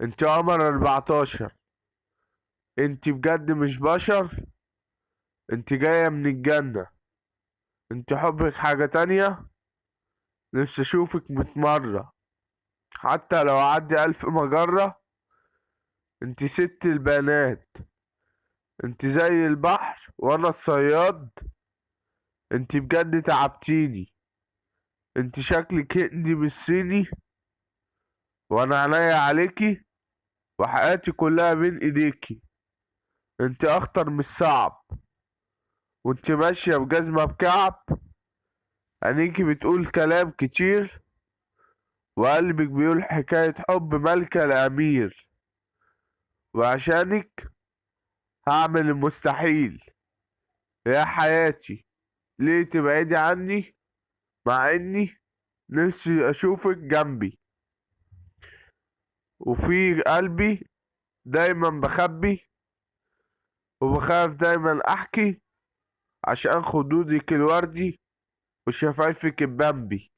انت قمر 14. انت بجد مش بشر. انت جاية من الجنة. انت حبك حاجة تانية. نفسي اشوفك 100 مرة، حتى لو عدي 1000 مجرة. انت ست البنات. انت زي البحر وانا الصياد. انت بجد تعبتيني. انت شكلك هندي مش صيني، وانا عينيا عليكي وحياتي كلها بين ايديكي. انت اخطر من الصعب، وانت ماشية بجزمة بكعب. عينيكي بتقول كلام كتير، وقلبك بيقول حكاية حب ملكة الأمير. وعشانك هعمل المستحيل. يا حياتي، ليه تبعدي عني مع اني نفسي اشوفك جنبي؟ وفي قلبي دايما بخبي، وبخاف دايما احكي، عشان خدودك الوردي وشفايفك البامبي.